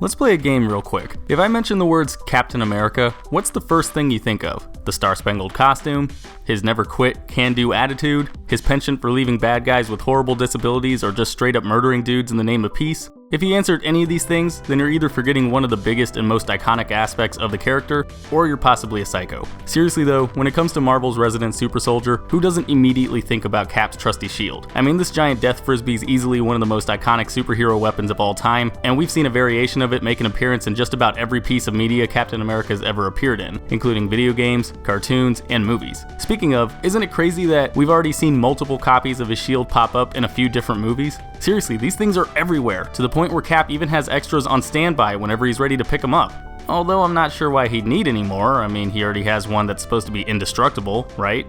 Let's play a game real quick. If I mention the words Captain America, what's the first thing you think of? The Star-Spangled Costume? His never quit, can-do attitude? His penchant for leaving bad guys with horrible disabilities or just straight up murdering dudes in the name of peace? If you answered any of these things, then you're either forgetting one of the biggest and most iconic aspects of the character, or you're possibly a psycho. Seriously though, when it comes to Marvel's resident super soldier, who doesn't immediately think about Cap's trusty shield? I mean, this giant death frisbee is easily one of the most iconic superhero weapons of all time, and we've seen a variation of it make an appearance in just about every piece of media Captain America's ever appeared in, including video games, cartoons, and movies. Speaking of, isn't it crazy that we've already seen multiple copies of his shield pop up in a few different movies? Seriously, these things are everywhere, to the point where Cap even has extras on standby whenever he's ready to pick them up. Although I'm not sure why he'd need any more. I mean, he already has one that's supposed to be indestructible, right?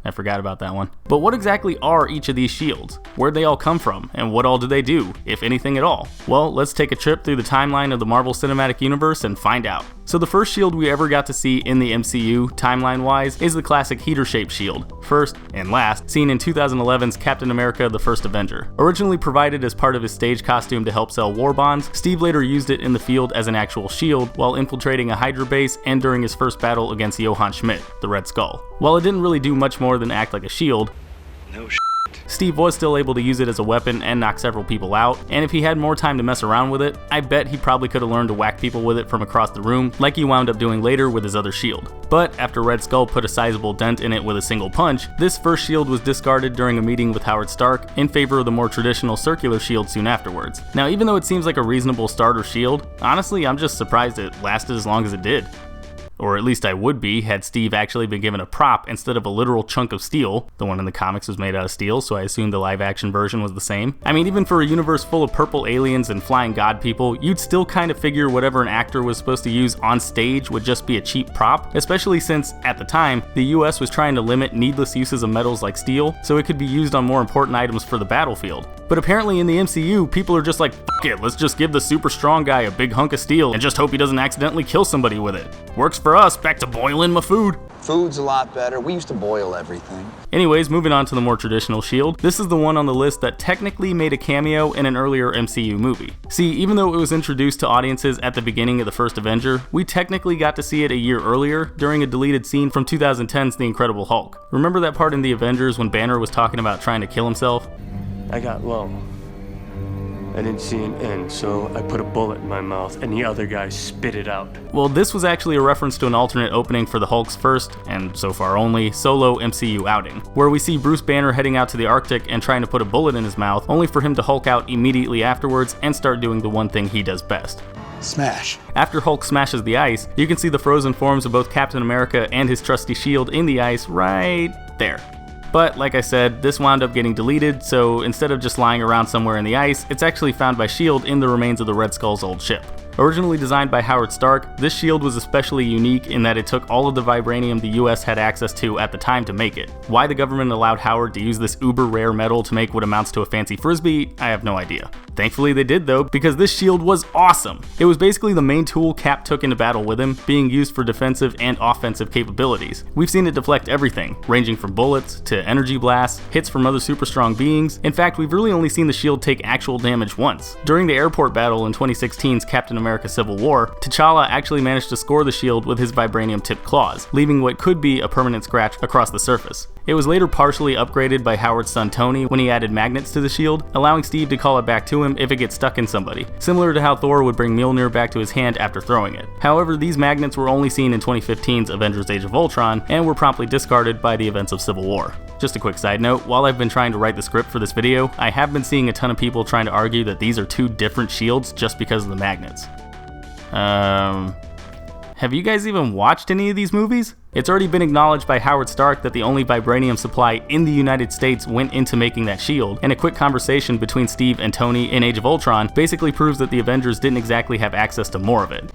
I forgot about that one. But what exactly are each of these shields? Where'd they all come from? And what all do they do, if anything at all? Well, let's take a trip through the timeline of the Marvel Cinematic Universe and find out. So the first shield we ever got to see in the MCU, timeline-wise, is the classic heater-shaped shield, first and last, seen in 2011's Captain America: The First Avenger. Originally provided as part of his stage costume to help sell war bonds, Steve later used it in the field as an actual shield while infiltrating a Hydra base and during his first battle against Johann Schmidt, the Red Skull. While it didn't really do much more than act like a shield, Steve was still able to use it as a weapon and knock several people out, and if he had more time to mess around with it, I bet he probably could have learned to whack people with it from across the room, like he wound up doing later with his other shield. But after Red Skull put a sizable dent in it with a single punch, this first shield was discarded during a meeting with Howard Stark in favor of the more traditional circular shield soon afterwards. Now, even though it seems like a reasonable starter shield, honestly, I'm just surprised it lasted as long as it did. Or at least I would be had Steve actually been given a prop instead of a literal chunk of steel. The one in the comics was made out of steel, so I assumed the live action version was the same. I mean, even for a universe full of purple aliens and flying god people, you'd still kind of figure whatever an actor was supposed to use on stage would just be a cheap prop, especially since, at the time, the US was trying to limit needless uses of metals like steel, so it could be used on more important items for the battlefield. But apparently in the MCU, people are just like, fuck it, let's just give the super strong guy a big hunk of steel and just hope he doesn't accidentally kill somebody with it. Works for us, back to boiling my food. Food's a lot better. We used to boil everything. Anyways, moving on to the more traditional shield. This is the one on the list that technically made a cameo in an earlier MCU movie. See, even though it was introduced to audiences at the beginning of the first Avenger, we technically got to see it a year earlier during a deleted scene from 2010's The Incredible Hulk. Remember that part in the Avengers when Banner was talking about trying to kill himself? I got low. I didn't see an end, so I put a bullet in my mouth and the other guy spit it out. Well, this was actually a reference to an alternate opening for the Hulk's first, and so far only, solo MCU outing, where we see Bruce Banner heading out to the Arctic and trying to put a bullet in his mouth, only for him to Hulk out immediately afterwards and start doing the one thing he does best. Smash. After Hulk smashes the ice, you can see the frozen forms of both Captain America and his trusty shield in the ice right there. But like I said, this wound up getting deleted, so instead of just lying around somewhere in the ice, it's actually found by S.H.I.E.L.D. in the remains of the Red Skull's old ship. Originally designed by Howard Stark, this shield was especially unique in that it took all of the vibranium the US had access to at the time to make it. Why the government allowed Howard to use this uber rare metal to make what amounts to a fancy frisbee, I have no idea. Thankfully they did though, because this shield was awesome. It was basically the main tool Cap took into battle with him, being used for defensive and offensive capabilities. We've seen it deflect everything, ranging from bullets to energy blasts, hits from other super strong beings. In fact, we've really only seen the shield take actual damage once. During the airport battle in 2016's Captain America Civil War, T'Challa actually managed to score the shield with his vibranium-tipped claws, leaving what could be a permanent scratch across the surface. It was later partially upgraded by Howard's son Tony when he added magnets to the shield, allowing Steve to call it back to him if it gets stuck in somebody, similar to how Thor would bring Mjolnir back to his hand after throwing it. However, these magnets were only seen in 2015's Avengers: Age of Ultron and were promptly discarded by the events of Civil War. Just a quick side note, while I've been trying to write the script for this video, I have been seeing a ton of people trying to argue that these are two different shields just because of the magnets. Have you guys even watched any of these movies? It's already been acknowledged by Howard Stark that the only vibranium supply in the United States went into making that shield, and a quick conversation between Steve and Tony in Age of Ultron basically proves that the Avengers didn't exactly have access to more of it.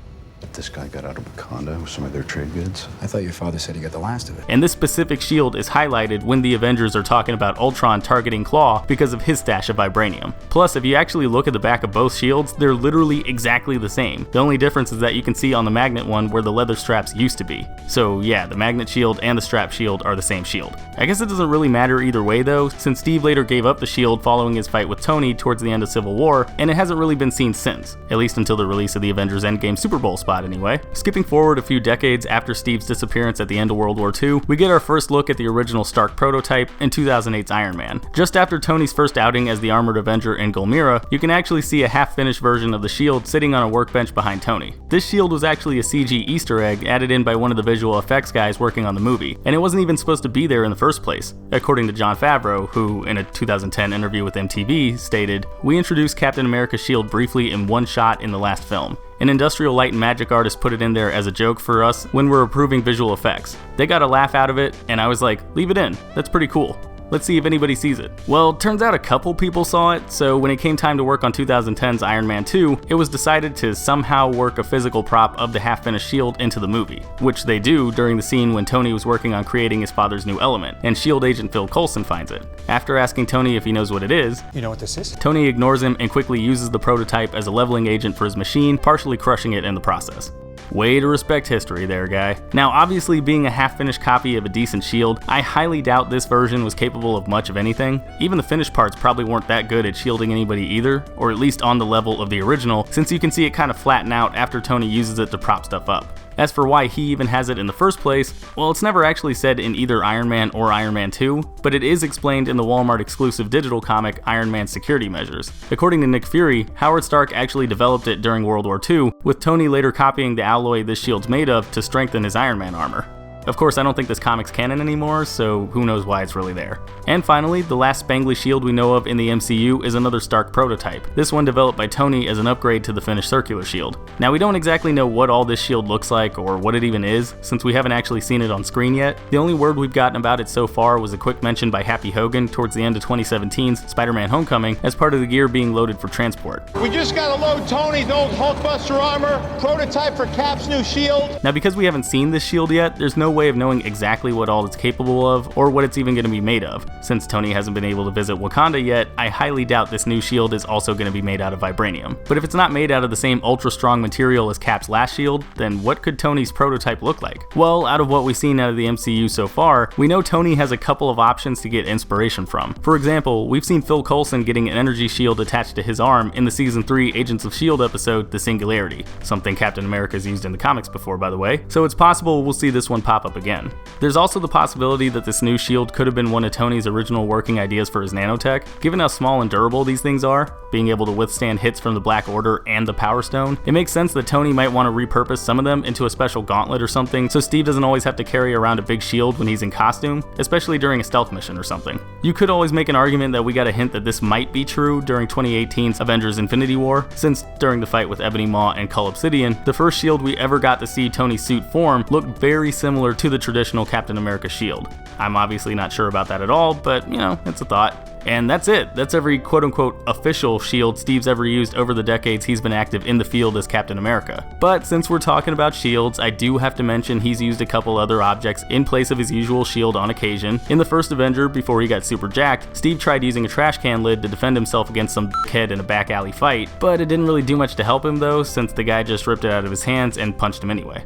this guy got out of Wakanda with some of their trade goods. I thought your father said he got the last of it. And this specific shield is highlighted when the Avengers are talking about Ultron targeting Claw because of his stash of vibranium. Plus, if you actually look at the back of both shields, they're literally exactly the same. The only difference is that you can see on the magnet one where the leather straps used to be. So yeah, the magnet shield and the strap shield are the same shield. I guess it doesn't really matter either way though, since Steve later gave up the shield following his fight with Tony towards the end of Civil War, and it hasn't really been seen since, at least until the release of the Avengers Endgame Super Bowl spot anyway. Skipping forward a few decades after Steve's disappearance at the end of World War II, we get our first look at the original Stark prototype in 2008's Iron Man. Just after Tony's first outing as the Armored Avenger in Gulmira, you can actually see a half-finished version of the shield sitting on a workbench behind Tony. This shield was actually a CG Easter egg added in by one of the visual effects guys working on the movie, and it wasn't even supposed to be there in the first place, according to Jon Favreau, who, in a 2010 interview with MTV, stated, "We introduced Captain America's shield briefly in one shot in the last film. An Industrial Light and Magic artist put it in there as a joke for us when we're approving visual effects. They got a laugh out of it, and I was like, leave it in, that's pretty cool. Let's see if anybody sees it." Well, turns out a couple people saw it, so when it came time to work on 2010's Iron Man 2, it was decided to somehow work a physical prop of the half-finished shield into the movie, which they do during the scene when Tony was working on creating his father's new element, and shield agent Phil Coulson finds it. After asking Tony if he knows what it is, You know what this is? Tony ignores him and quickly uses the prototype as a leveling agent for his machine, partially crushing it in the process. Way to respect history there, guy. Now, obviously being a half-finished copy of a decent shield, I highly doubt this version was capable of much of anything. Even the finished parts probably weren't that good at shielding anybody either, or at least on the level of the original, since you can see it kind of flatten out after Tony uses it to prop stuff up. As for why he even has it in the first place, well, it's never actually said in either Iron Man or Iron Man 2, but it is explained in the Walmart exclusive digital comic Iron Man Security Measures. According to Nick Fury, Howard Stark actually developed it during World War II, with Tony later copying the alloy this shield's made of to strengthen his Iron Man armor. Of course, I don't think this comic's canon anymore, so who knows why it's really there. And finally, the last spangly shield we know of in the MCU is another Stark prototype, this one developed by Tony as an upgrade to the finished circular shield. Now, we don't exactly know what all this shield looks like or what it even is, since we haven't actually seen it on screen yet. The only word we've gotten about it so far was a quick mention by Happy Hogan towards the end of 2017's Spider-Man Homecoming as part of the gear being loaded for transport. We just gotta load Tony's old Hulkbuster armor, prototype for Cap's new shield. Now, because we haven't seen this shield yet, there's no way of knowing exactly what all it's capable of, or what it's even going to be made of. Since Tony hasn't been able to visit Wakanda yet, I highly doubt this new shield is also going to be made out of vibranium. But if it's not made out of the same ultra-strong material as Cap's last shield, then what could Tony's prototype look like? Well, out of what we've seen out of the MCU so far, we know Tony has a couple of options to get inspiration from. For example, we've seen Phil Coulson getting an energy shield attached to his arm in the Season 3 Agents of S.H.I.E.L.D. episode, The Singularity, something Captain America's used in the comics before, by the way, so it's possible we'll see this one pop up again. There's also the possibility that this new shield could have been one of Tony's original working ideas for his nanotech. Given how small and durable these things are, being able to withstand hits from the Black Order and the Power Stone, it makes sense that Tony might want to repurpose some of them into a special gauntlet or something, so Steve doesn't always have to carry around a big shield when he's in costume, especially during a stealth mission or something. You could always make an argument that we got a hint that this might be true during 2018's Avengers Infinity War, since during the fight with Ebony Maw and Cull Obsidian, the first shield we ever got to see Tony's suit form looked very similar to the traditional Captain America shield. I'm obviously not sure about that at all, but you know, it's a thought. And that's it. That's every quote-unquote official shield Steve's ever used over the decades he's been active in the field as Captain America. But since we're talking about shields, I do have to mention he's used a couple other objects in place of his usual shield on occasion. In the first Avenger, before he got super jacked, Steve tried using a trash can lid to defend himself against some dickhead in a back alley fight, but it didn't really do much to help him though, since the guy just ripped it out of his hands and punched him anyway.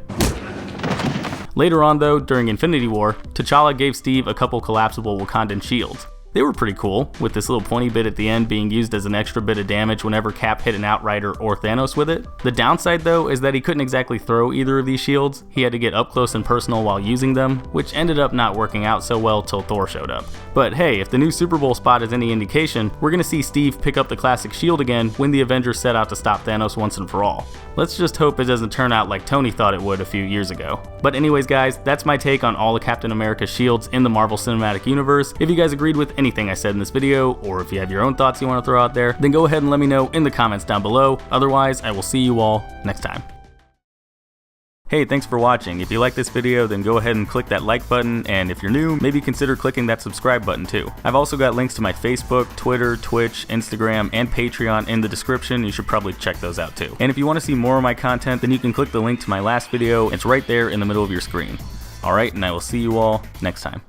Later on though, during Infinity War, T'Challa gave Steve a couple collapsible Wakandan shields. They were pretty cool, with this little pointy bit at the end being used as an extra bit of damage whenever Cap hit an Outrider or Thanos with it. The downside though is that he couldn't exactly throw either of these shields. He had to get up close and personal while using them, which ended up not working out so well till Thor showed up. But hey, if the new Super Bowl spot is any indication, we're gonna see Steve pick up the classic shield again when the Avengers set out to stop Thanos once and for all. Let's just hope it doesn't turn out like Tony thought it would a few years ago. But anyways guys, that's my take on all of Captain America's shields in the Marvel Cinematic Universe. If you guys agreed with anything I said in this video, or if you have your own thoughts you want to throw out there, then go ahead and let me know in the comments down below. Otherwise, I will see you all next time. Hey, thanks for watching. If you like this video, then go ahead and click that like button, and if you're new, maybe consider clicking that subscribe button too. I've also got links to my Facebook, Twitter, Twitch, Instagram, and Patreon in the description. You should probably check those out too. And if you want to see more of my content, then you can click the link to my last video. It's right there in the middle of your screen. Alright, and I will see you all next time.